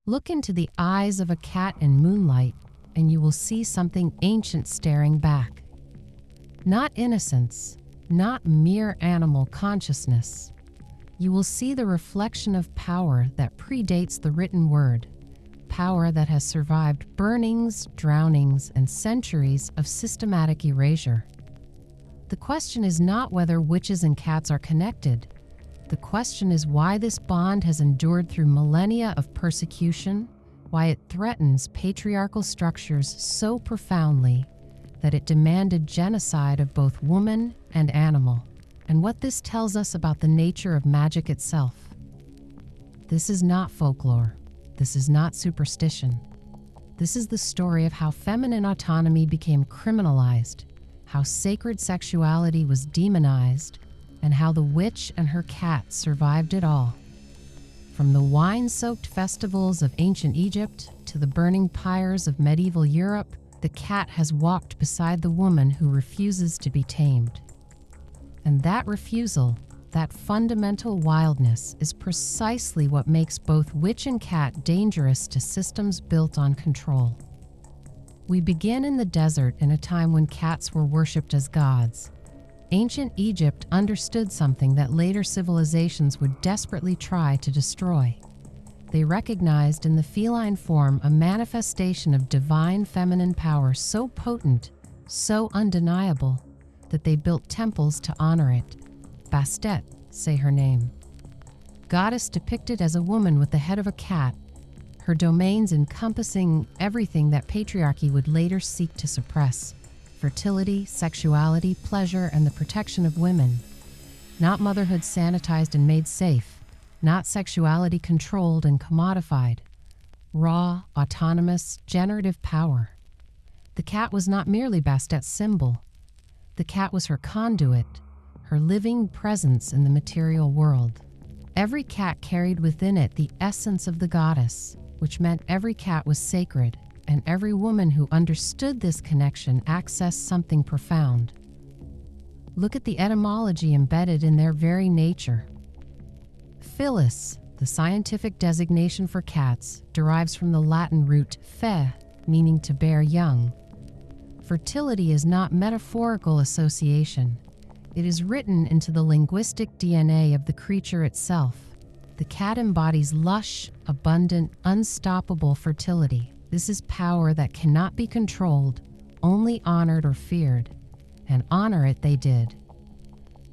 Look into the eyes of a cat in moonlight, and you will see something ancient staring back. Not innocence, not mere animal consciousness. You will see the reflection of power that predates the written word, power that has survived burnings, drownings, and centuries of systematic erasure. The question is not whether witches and cats are connected. The question is why this bond has endured through millennia of persecution, why it threatens patriarchal structures so profoundly that it demanded genocide of both woman and animal, and what this tells us about the nature of magic itself. This is not folklore. This is not superstition. This is the story of how feminine autonomy became criminalized, how sacred sexuality was demonized, and how the witch and her cat survived it all. From the wine-soaked festivals of ancient Egypt to the burning pyres of medieval Europe, the cat has walked beside the woman who refuses to be tamed. And that refusal, that fundamental wildness, is precisely what makes both witch and cat dangerous to systems built on control. We begin in the desert in a time when cats were worshipped as gods. Ancient Egypt understood something that later civilizations would desperately try to destroy. They recognized in the feline form a manifestation of divine feminine power so potent, so undeniable, that they built temples to honor it. Bastet, say her name. Goddess depicted as a woman with the head of a cat, her domains encompassing everything that patriarchy would later seek to suppress: fertility, sexuality, pleasure, and the protection of women. Not motherhood sanitized and made safe, not sexuality controlled and commodified. Raw, autonomous, generative power. The cat was not merely Bastet's symbol. The cat was her conduit, her living presence in the material world. Every cat carried within it the essence of the goddess, which meant every cat was sacred, and every woman who understood this connection accessed something profound. Look at the etymology embedded in their very nature. Felis, the scientific designation for cats, derives from the Latin root fe, meaning to bear young. Fertility is not metaphorical association. It is written into the linguistic DNA of the creature itself. The cat embodies lush, abundant, unstoppable fertility. This is power that cannot be controlled, only honored or feared, and honor it they did.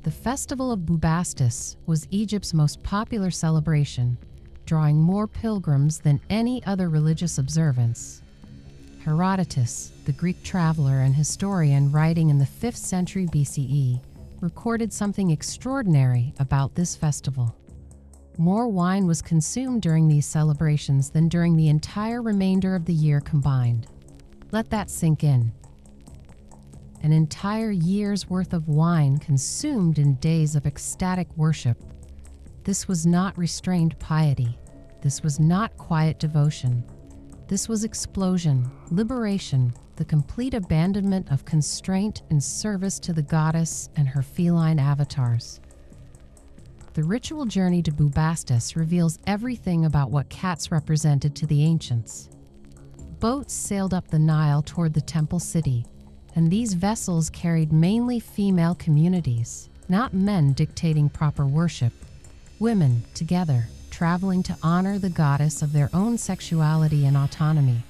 The festival of Bubastis was Egypt's most popular celebration, drawing more pilgrims than any other religious observance. Herodotus, the Greek traveler and historian writing in the 5th century BCE, recorded something extraordinary about this festival. More wine was consumed during these celebrations than during the entire remainder of the year combined. Let that sink in. An entire year's worth of wine consumed in days of ecstatic worship. This was not restrained piety. This was not quiet devotion. This was explosion, liberation, the complete abandonment of constraint in service to the goddess and her feline avatars. The ritual journey to Bubastis reveals everything about what cats represented to the ancients. Boats sailed up the Nile toward the temple city, and these vessels carried mainly female communities, not men dictating proper worship. Women, together, traveling to honor the goddess of their own sexuality and autonomy.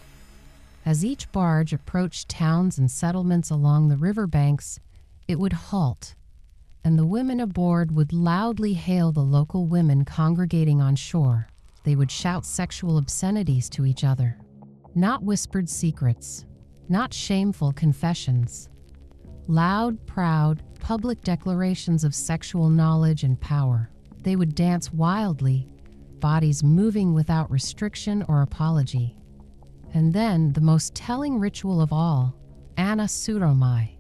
As each barge approached towns and settlements along the riverbanks, it would halt, and the women aboard would loudly hail the local women congregating on shore. They would shout sexual obscenities to each other. Not whispered secrets, not shameful confessions. Loud, proud, public declarations of sexual knowledge and power. They would dance wildly, bodies moving without restriction or apology. And then, the most telling ritual of all, Autonomy,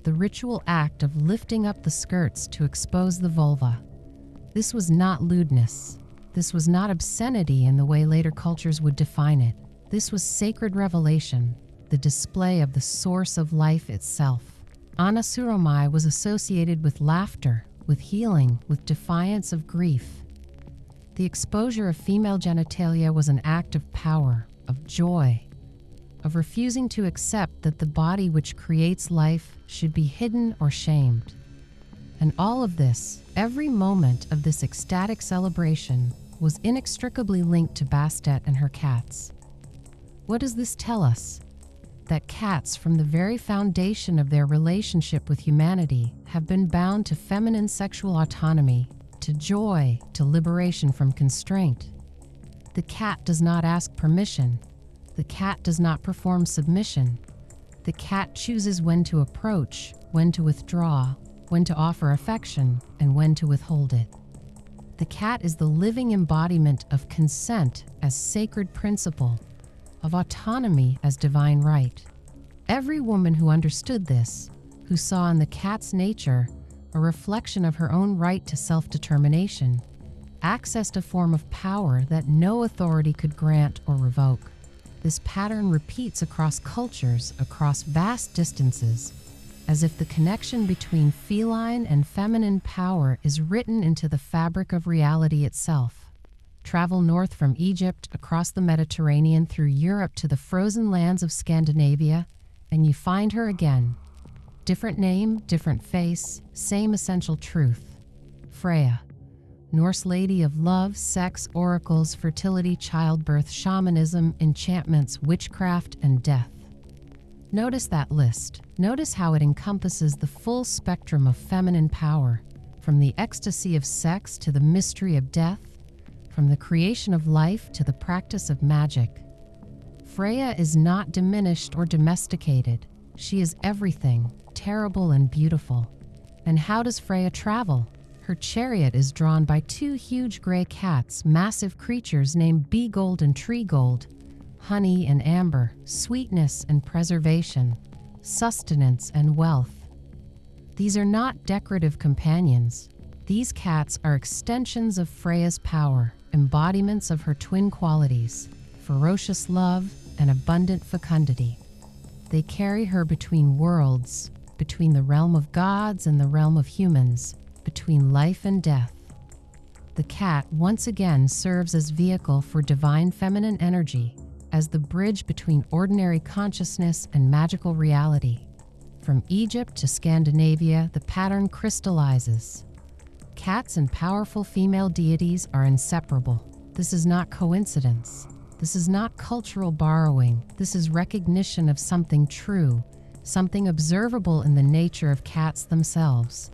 the ritual act of lifting up the skirts to expose the vulva. This was not lewdness. This was not obscenity in the way later cultures would define it. This was sacred revelation, the display of the source of life itself. Autonomy was associated with laughter, with healing, with defiance of grief. The exposure of female genitalia was an act of power, of joy, of refusing to accept that the body which creates life should be hidden or shamed. And all of this, every moment of this ecstatic celebration, was inextricably linked to Bastet and her cats. What does this tell us? That cats, from the very foundation of their relationship with humanity, have been bound to feminine sexual autonomy, to joy, to liberation from constraint. The cat does not ask permission. The cat does not perform submission. The cat chooses when to approach, when to withdraw, when to offer affection, and when to withhold it. The cat is the living embodiment of consent as sacred principle, of autonomy as divine right. Every woman who understood this, who saw in the cat's nature a reflection of her own right to self-determination, accessed a form of power that no authority could grant or revoke. This pattern repeats across cultures, across vast distances, as if the connection between feline and feminine power is written into the fabric of reality itself. Travel north from Egypt, across the Mediterranean, through Europe to the frozen lands of Scandinavia, and you find her again. Different name, different face, same essential truth. Freya, Norse lady of love, sex, oracles, fertility, childbirth, shamanism, enchantments, witchcraft, and death. Notice that list. Notice how it encompasses the full spectrum of feminine power, from the ecstasy of sex to the mystery of death, from the creation of life to the practice of magic. Freya is not diminished or domesticated. She is everything, terrible and beautiful. And how does Freya travel? Her chariot is drawn by two huge gray cats, massive creatures named Bee Gold and Tree Gold, honey and amber, sweetness and preservation, sustenance and wealth. These are not decorative companions. These cats are extensions of Freya's power, embodiments of her twin qualities, ferocious love and abundant fecundity. They carry her between worlds, between the realm of gods and the realm of humans, between life and death. The cat once again serves as vehicle for divine feminine energy, as the bridge between ordinary consciousness and magical reality. From Egypt to Scandinavia, the pattern crystallizes. Cats and powerful female deities are inseparable. This is not coincidence. This is not cultural borrowing. This is recognition of something true, something observable in the nature of cats themselves.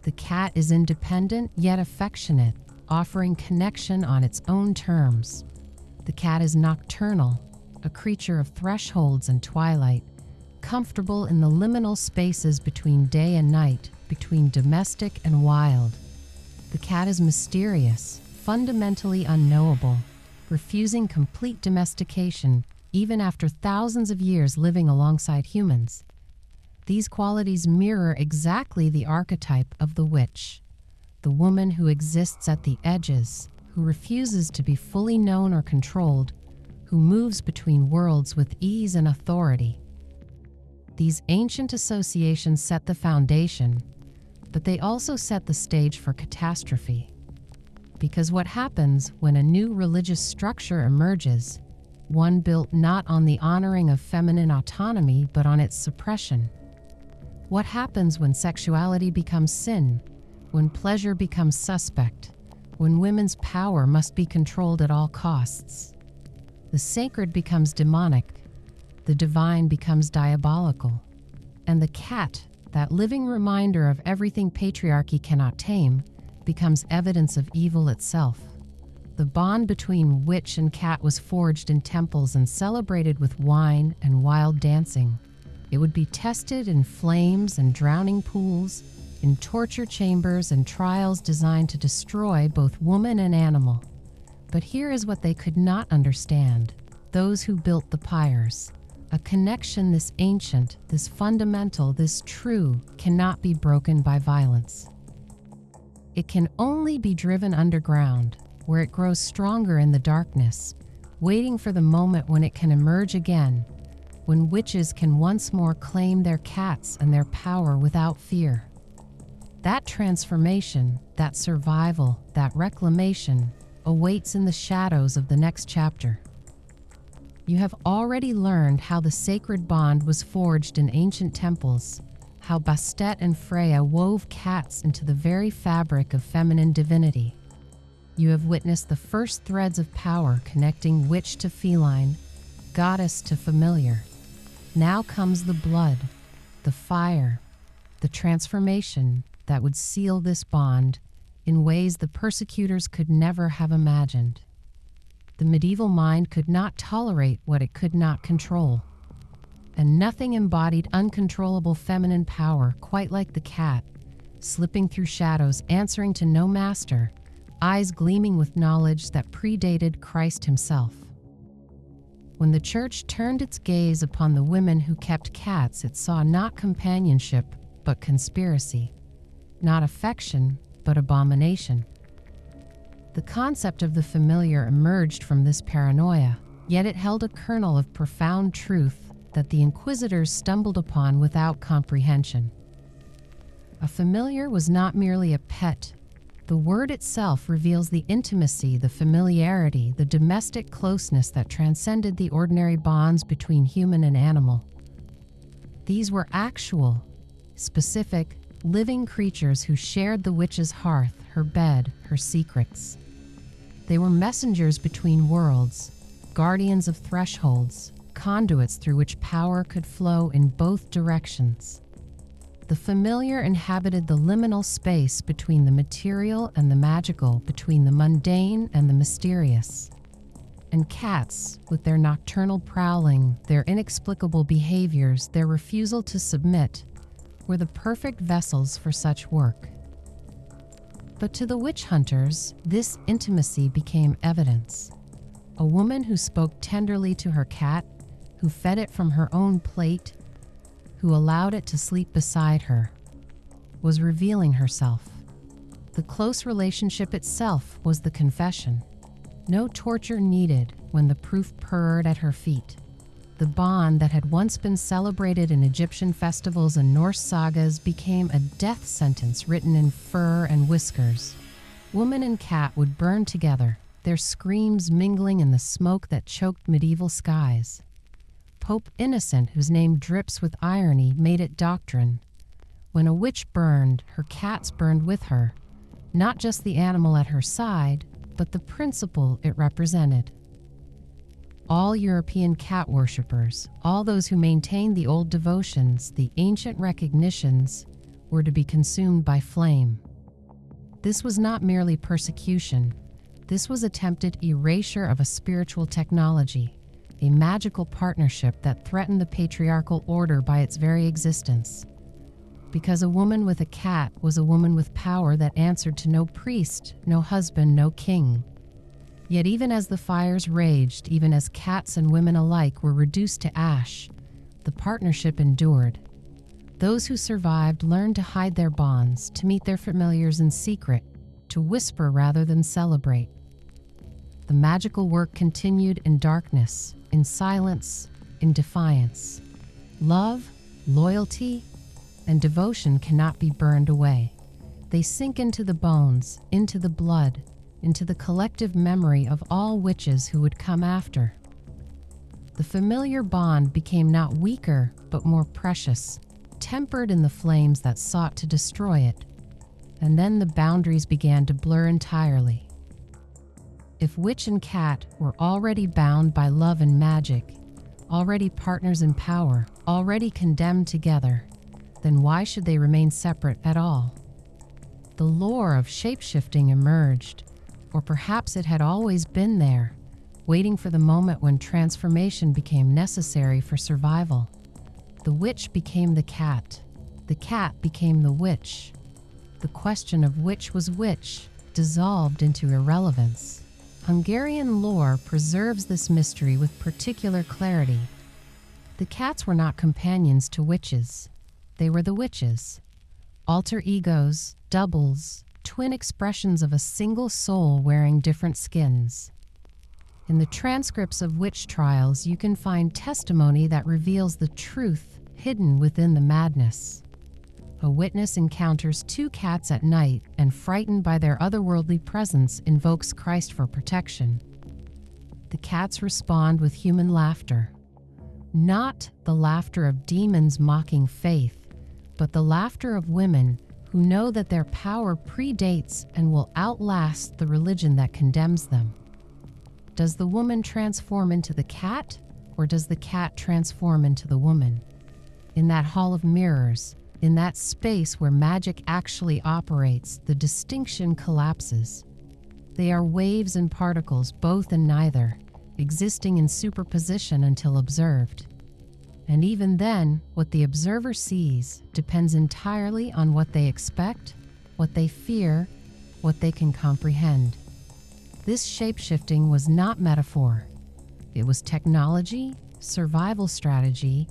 The cat is independent yet affectionate, offering connection on its own terms. The cat is nocturnal, a creature of thresholds and twilight, comfortable in the liminal spaces between day and night, between domestic and wild. The cat is mysterious, fundamentally unknowable, refusing complete domestication even after thousands of years living alongside humans. These qualities mirror exactly the archetype of the witch, the woman who exists at the edges, who refuses to be fully known or controlled, who moves between worlds with ease and authority. These ancient associations set the foundation, but they also set the stage for catastrophe. Because what happens when a new religious structure emerges, one built not on the honoring of feminine autonomy but on its suppression? What happens when sexuality becomes sin, when pleasure becomes suspect, when women's power must be controlled at all costs? The sacred becomes demonic, the divine becomes diabolical, and the cat, that living reminder of everything patriarchy cannot tame, becomes evidence of evil itself. The bond between witch and cat was forged in temples and celebrated with wine and wild dancing. It would be tested in flames and drowning pools, in torture chambers and trials designed to destroy both woman and animal. But here is what they could not understand, those who built the pyres. A connection this ancient, this fundamental, this true, cannot be broken by violence. It can only be driven underground, where it grows stronger in the darkness, waiting for the moment when it can emerge again, when witches can once more claim their cats and their power without fear. That transformation, that survival, that reclamation awaits in the shadows of the next chapter. You have already learned how the sacred bond was forged in ancient temples, how Bastet and Freya wove cats into the very fabric of feminine divinity. You have witnessed the first threads of power connecting witch to feline, goddess to familiar. Now comes the blood, the fire, the transformation that would seal this bond in ways the persecutors could never have imagined. The medieval mind could not tolerate what it could not control, and nothing embodied uncontrollable feminine power quite like the cat, slipping through shadows, answering to no master, eyes gleaming with knowledge that predated Christ himself. When the church turned its gaze upon the women who kept cats, it saw not companionship, but conspiracy, not affection, but abomination. The concept of the familiar emerged from this paranoia, yet it held a kernel of profound truth that the inquisitors stumbled upon without comprehension. A familiar was not merely a pet. The word itself reveals the intimacy, the familiarity, the domestic closeness that transcended the ordinary bonds between human and animal. These were actual, specific, living creatures who shared the witch's hearth, her bed, her secrets. They were messengers between worlds, guardians of thresholds, conduits through which power could flow in both directions. The familiar inhabited the liminal space between the material and the magical, between the mundane and the mysterious. And cats, with their nocturnal prowling, their inexplicable behaviors, their refusal to submit, were the perfect vessels for such work. But to the witch hunters, this intimacy became evidence. A woman who spoke tenderly to her cat, who fed it from her own plate, who allowed it to sleep beside her, was revealing herself. The close relationship itself was the confession. No torture needed when the proof purred at her feet. The bond that had once been celebrated in Egyptian festivals and Norse sagas became a death sentence written in fur and whiskers. Woman and cat would burn together, their screams mingling in the smoke that choked medieval skies. Pope Innocent, whose name drips with irony, made it doctrine. When a witch burned, her cats burned with her, not just the animal at her side, but the principle it represented. All European cat worshippers, all those who maintained the old devotions, the ancient recognitions, were to be consumed by flame. This was not merely persecution. This was attempted erasure of a spiritual technology, a magical partnership that threatened the patriarchal order by its very existence. Because a woman with a cat was a woman with power that answered to no priest, no husband, no king. Yet even as the fires raged, even as cats and women alike were reduced to ash, the partnership endured. Those who survived learned to hide their bonds, to meet their familiars in secret, to whisper rather than celebrate. The magical work continued in darkness, in silence, in defiance. Love, loyalty, and devotion cannot be burned away. They sink into the bones, into the blood, into the collective memory of all witches who would come after. The familiar bond became not weaker, but more precious, tempered in the flames that sought to destroy it. And then the boundaries began to blur entirely. If witch and cat were already bound by love and magic, already partners in power, already condemned together, then why should they remain separate at all? The lore of shapeshifting emerged, or perhaps it had always been there, waiting for the moment when transformation became necessary for survival. The witch became the cat became the witch. The question of which was which dissolved into irrelevance. Hungarian lore preserves this mystery with particular clarity. The cats were not companions to witches. They were the witches, alter egos, doubles, twin expressions of a single soul wearing different skins. In the transcripts of witch trials, you can find testimony that reveals the truth hidden within the madness. A witness encounters two cats at night and, frightened by their otherworldly presence, invokes Christ for protection. The cats respond with human laughter. Not the laughter of demons mocking faith, but the laughter of women who know that their power predates and will outlast the religion that condemns them. Does the woman transform into the cat, or does the cat transform into the woman? In that hall of mirrors, in that space where magic actually operates, the distinction collapses. They are waves and particles, both and neither, existing in superposition until observed. And even then, what the observer sees depends entirely on what they expect, what they fear, what they can comprehend. This shapeshifting was not metaphor. It was technology, survival strategy,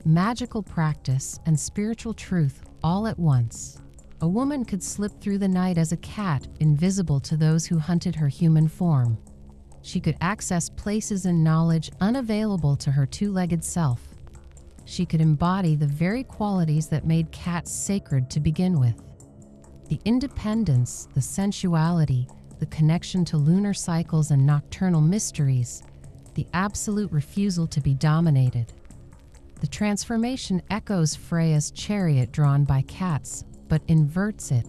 magical practice, and spiritual truth all at once. A woman could slip through the night as a cat, invisible to those who hunted her human form. She could access places and knowledge unavailable to her two-legged self. She could embody the very qualities that made cats sacred to begin with. The independence, the sensuality, the connection to lunar cycles and nocturnal mysteries, the absolute refusal to be dominated. The transformation echoes Freya's chariot drawn by cats, but inverts it.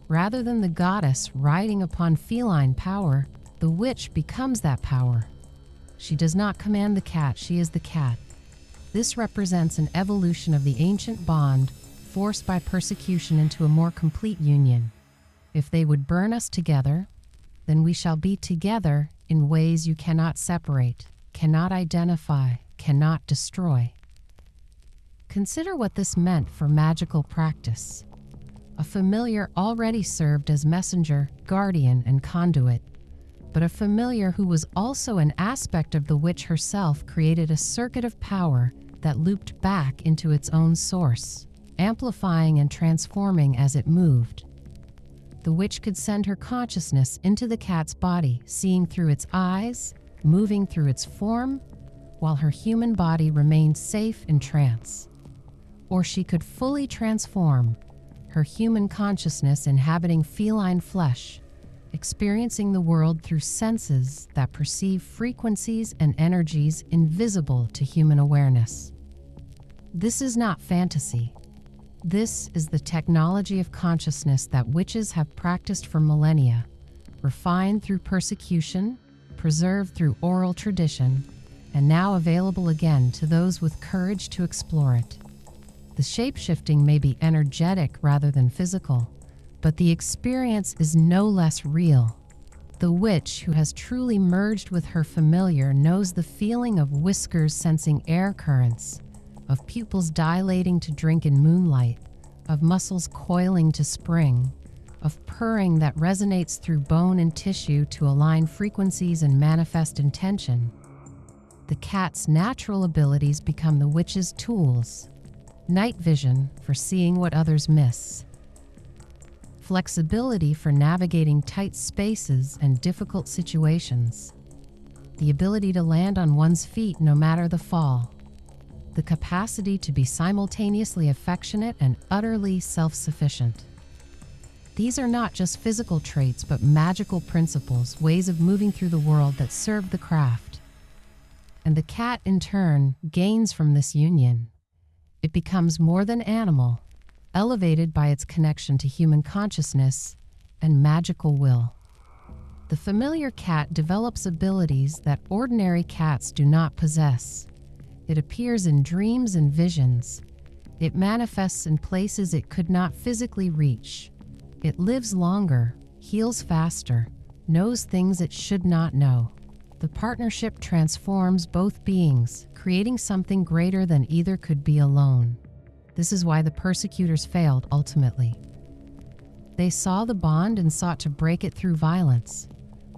Rather than the goddess riding upon feline power, the witch becomes that power. She does not command the cat, she is the cat. This represents an evolution of the ancient bond, forced by persecution into a more complete union. If they would burn us together, then we shall be together in ways you cannot separate, cannot identify, cannot destroy. Consider what this meant for magical practice. A familiar already served as messenger, guardian, and conduit, but a familiar who was also an aspect of the witch herself created a circuit of power that looped back into its own source, amplifying and transforming as it moved. The witch could send her consciousness into the cat's body, seeing through its eyes, moving through its form, while her human body remained safe in trance. Or she could fully transform, her human consciousness inhabiting feline flesh, experiencing the world through senses that perceive frequencies and energies invisible to human awareness. This is not fantasy. This is the technology of consciousness that witches have practiced for millennia, refined through persecution, preserved through oral tradition, and now available again to those with courage to explore it. The shape-shifting may be energetic rather than physical, but the experience is no less real. The witch who has truly merged with her familiar knows the feeling of whiskers sensing air currents, of pupils dilating to drink in moonlight, of muscles coiling to spring, of purring that resonates through bone and tissue to align frequencies and manifest intention. The cat's natural abilities become the witch's tools. Night vision for seeing what others miss. Flexibility for navigating tight spaces and difficult situations. The ability to land on one's feet no matter the fall. The capacity to be simultaneously affectionate and utterly self-sufficient. These are not just physical traits, but magical principles, ways of moving through the world that serve the craft. And the cat, in turn, gains from this union. It becomes more than animal, elevated by its connection to human consciousness and magical will. The familiar cat develops abilities that ordinary cats do not possess. It appears in dreams and visions. It manifests in places it could not physically reach. It lives longer, heals faster, knows things it should not know. The partnership transforms both beings, creating something greater than either could be alone. This is why the persecutors failed ultimately. They saw the bond and sought to break it through violence,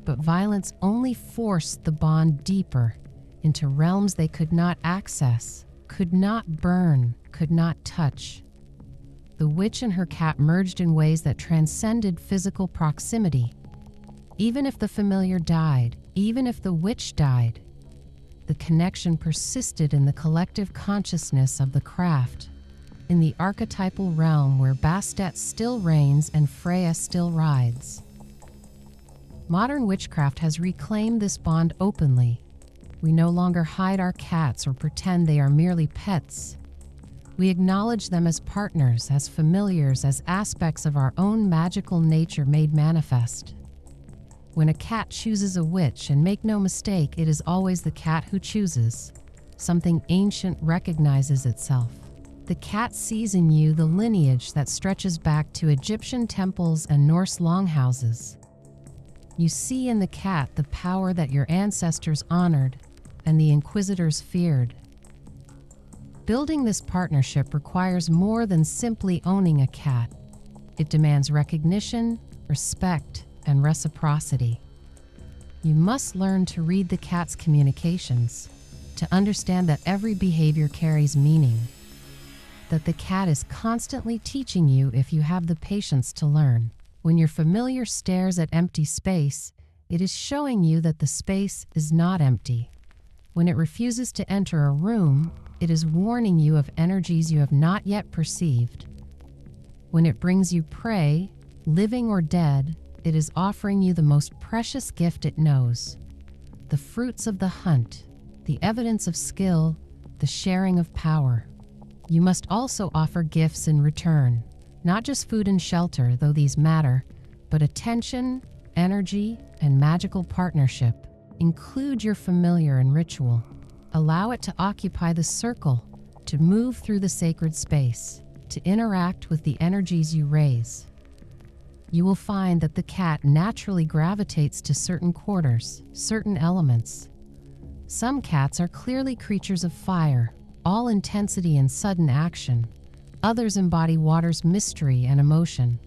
but violence only forced the bond deeper into realms they could not access, could not burn, could not touch. The witch and her cat merged in ways that transcended physical proximity. Even if the familiar died, even if the witch died, the connection persisted in the collective consciousness of the craft. in the archetypal realm where Bastet still reigns and Freya still rides. Modern witchcraft has reclaimed this bond openly. We no longer hide our cats or pretend they are merely pets. We acknowledge them as partners, as familiars, as aspects of our own magical nature made manifest. When a cat chooses a witch, and make no mistake, it is always the cat who chooses, something ancient recognizes itself. The cat sees in you the lineage that stretches back to Egyptian temples and Norse longhouses. You see in the cat the power that your ancestors honored and the inquisitors feared. Building this partnership requires more than simply owning a cat. It demands recognition, respect, and reciprocity. You must learn to read the cat's communications, to understand that every behavior carries meaning, that the cat is constantly teaching you if you have the patience to learn. When your familiar stares at empty space, it is showing you that the space is not empty. When it refuses to enter a room, it is warning you of energies you have not yet perceived. When it brings you prey, living or dead, it is offering you the most precious gift it knows: the fruits of the hunt, the evidence of skill, the sharing of power. You must also offer gifts in return, not just food and shelter, though these matter, but attention, energy, and magical partnership. Include your familiar in ritual. Allow it to occupy the circle, to move through the sacred space, to interact with the energies you raise. You will find that the cat naturally gravitates to certain quarters, certain elements. Some cats are clearly creatures of fire, all intensity and sudden action. Others embody water's mystery and emotion.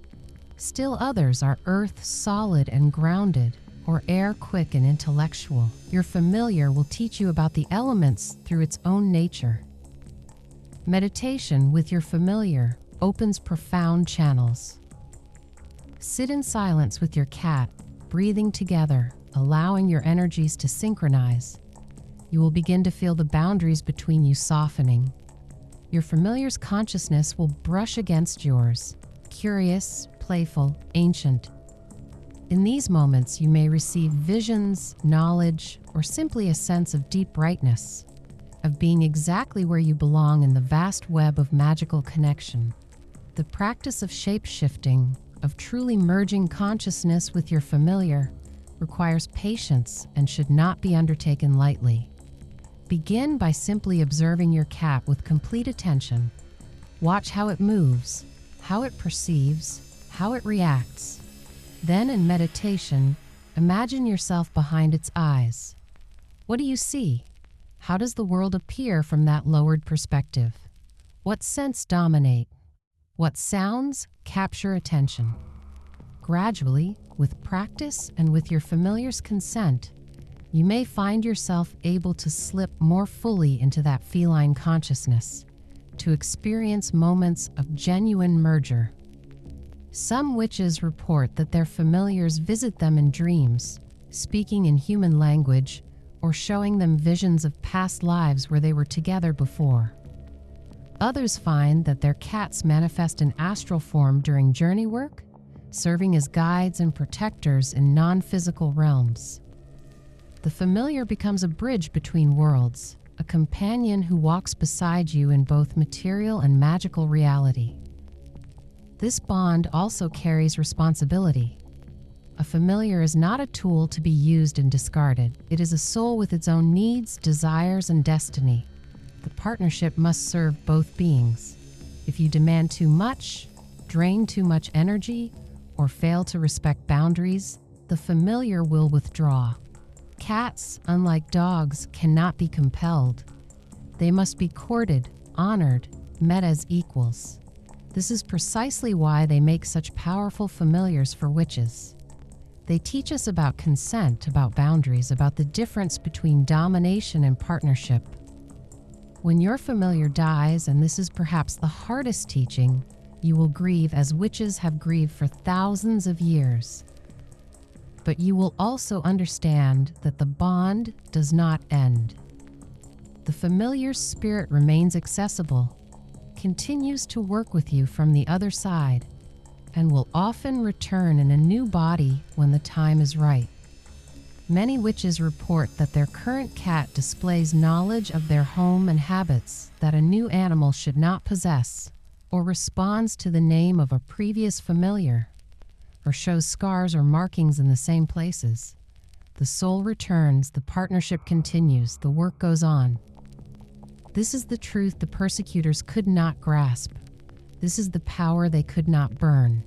Still others are earth, solid and grounded, or air, quick and intellectual. Your familiar will teach you about the elements through its own nature. Meditation with your familiar opens profound channels. Sit in silence with your cat, breathing together, allowing your energies to synchronize. You will begin to feel the boundaries between you softening. Your familiar's consciousness will brush against yours, curious, playful, ancient. In these moments, you may receive visions, knowledge, or simply a sense of deep brightness, of being exactly where you belong in the vast web of magical connection. The practice of shape-shifting, of truly merging consciousness with your familiar, requires patience and should not be undertaken lightly. Begin by simply observing your cat with complete attention. Watch how it moves, how it perceives, how it reacts. Then, in meditation, imagine yourself behind its eyes. What do you see? How does the world appear from that lowered perspective? What scents dominate? What sounds capture attention? Gradually, with practice and with your familiar's consent, you may find yourself able to slip more fully into that feline consciousness, to experience moments of genuine merger. Some witches report that their familiars visit them in dreams, speaking in human language, or showing them visions of past lives where they were together before. Others find that their cats manifest in astral form during journey work, serving as guides and protectors in non-physical realms. The familiar becomes a bridge between worlds, a companion who walks beside you in both material and magical reality. This bond also carries responsibility. A familiar is not a tool to be used and discarded. It is a soul with its own needs, desires, and destiny. The partnership must serve both beings. If you demand too much, drain too much energy, or fail to respect boundaries, the familiar will withdraw. Cats, unlike dogs, cannot be compelled. They must be courted, honored, met as equals. This is precisely why they make such powerful familiars for witches. They teach us about consent, about boundaries, about the difference between domination and partnership. When your familiar dies, and this is perhaps the hardest teaching, you will grieve as witches have grieved for thousands of years. But you will also understand that the bond does not end. The familiar's spirit remains accessible, continues to work with you from the other side and will often return in a new body when the time is right. Many witches report that their current cat displays knowledge of their home and habits that a new animal should not possess, or responds to the name of a previous familiar, or shows scars or markings in the same places. The soul returns, the partnership continues, the work goes on. This is the truth the persecutors could not grasp. This is the power they could not burn.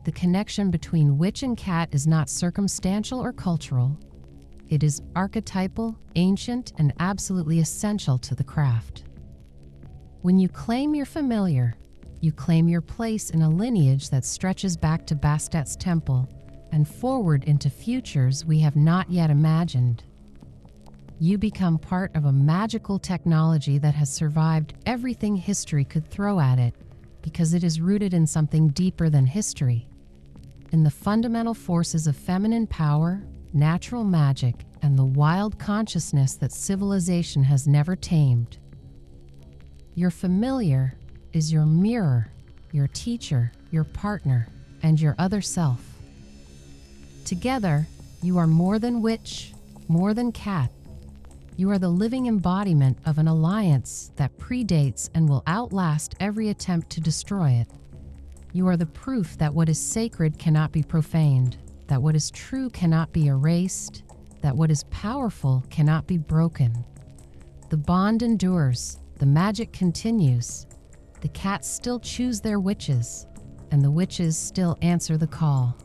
The connection between witch and cat is not circumstantial or cultural. It is archetypal, ancient, and absolutely essential to the craft. When you claim your familiar, you claim your place in a lineage that stretches back to Bastet's temple and forward into futures we have not yet imagined. You become part of a magical technology that has survived everything history could throw at it because it is rooted in something deeper than history, in the fundamental forces of feminine power, natural magic, and the wild consciousness that civilization has never tamed. Your familiar is your mirror, your teacher, your partner, and your other self. Together, you are more than witch, more than cat. You are the living embodiment of an alliance that predates and will outlast every attempt to destroy it. You are the proof that what is sacred cannot be profaned, that what is true cannot be erased, that what is powerful cannot be broken. The bond endures, the magic continues. The cats still choose their witches, and the witches still answer the call.